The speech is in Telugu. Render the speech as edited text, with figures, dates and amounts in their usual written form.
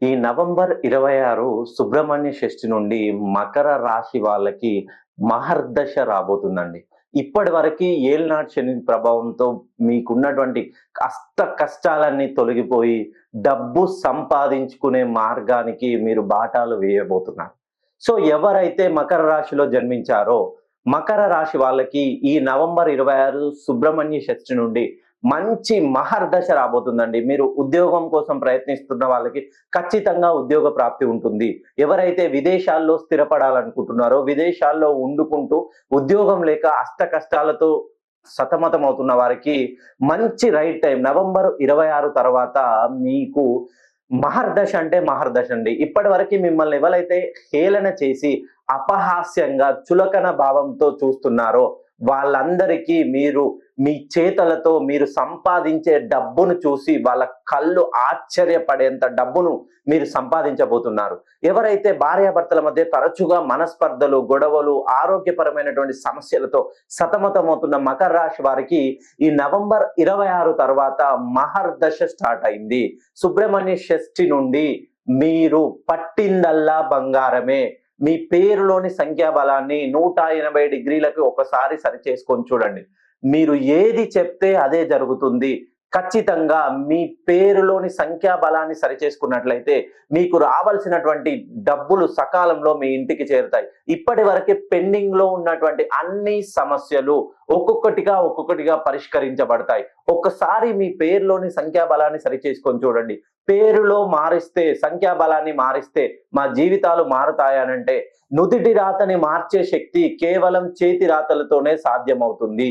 ఈ నవంబర్ 26 సుబ్రహ్మణ్య షష్ఠి నుండి మకర రాశి వాళ్ళకి మహర్దశ రాబోతుందండి. ఇప్పటివరకి ఏలినాటి శని ప్రభావంతో మీకున్నటువంటి కష్టాలన్నీ తొలగిపోయి డబ్బు సంపాదించుకునే మార్గానికి మీరు బాటాలు వేయబోతున్నారు. సో ఎవరైతే మకర రాశిలో జన్మించారో మకర రాశి వాళ్ళకి ఈ నవంబర్ 26 సుబ్రహ్మణ్య షష్ఠి నుండి మంచి మహర్దశ రాబోతుందండి. మీరు ఉద్యోగం కోసం ప్రయత్నిస్తున్న వాళ్ళకి ఖచ్చితంగా ఉద్యోగ ప్రాప్తి ఉంటుంది. ఎవరైతే విదేశాల్లో స్థిరపడాలనుకుంటున్నారో, విదేశాల్లో ఉండుకుంటూ ఉద్యోగం లేక అష్ట కష్టాలతో సతమతమవుతున్న వారికి మంచి రైట్ టైం. నవంబర్ 26 తర్వాత మీకు మహర్దశ అంటే మహర్దశ అండి. ఇప్పటివరకు మిమ్మల్ని ఎవరైతే హేళన చేసి అపహాస్యంగా చులకన భావంతో చూస్తున్నారో వాళ్ళందరికీ మీరు మీ చేతలతో మీరు సంపాదించే డబ్బును చూసి వాళ్ళ కళ్ళు ఆశ్చర్యపడేంత డబ్బును మీరు సంపాదించబోతున్నారు. ఎవరైతే భార్యాభర్తల మధ్య తరచుగా మనస్పర్ధలు, గొడవలు, ఆరోగ్యపరమైనటువంటి సమస్యలతో సతమతమవుతున్న మకర రాశి వారికి ఈ నవంబర్ 26 తర్వాత మహర్దశ స్టార్ట్ అయింది. సుబ్రహ్మణ్య షష్ఠి నుండి మీరు పట్టిందల్లా బంగారమే. మీ పేరులోని సంఖ్యాబలాన్ని 180 డిగ్రీలకు ఒకసారి సరి చేసుకొని చూడండి. మీరు ఏది చెప్తే అదే జరుగుతుంది. ఖచ్చితంగా మీ పేరులోని సంఖ్యాబలాన్ని సరి చేసుకున్నట్లయితే మీకు రావాల్సినటువంటి డబ్బులు సకాలంలో మీ ఇంటికి చేరుతాయి. ఇప్పటి వరకు పెండింగ్ లో ఉన్నటువంటి అన్ని సమస్యలు ఒక్కొక్కటిగా పరిష్కరించబడతాయి. ఒక్కసారి మీ పేరులోని సంఖ్యాబలాన్ని సరి చేసుకొని చూడండి. పేరులో మారిస్తే, సంఖ్యాబలాన్ని మారిస్తే మా జీవితాలు మారుతాయనంటే నుదిటి రాతని మార్చే శక్తి కేవలం చేతి రాతలతోనే సాధ్యమవుతుంది.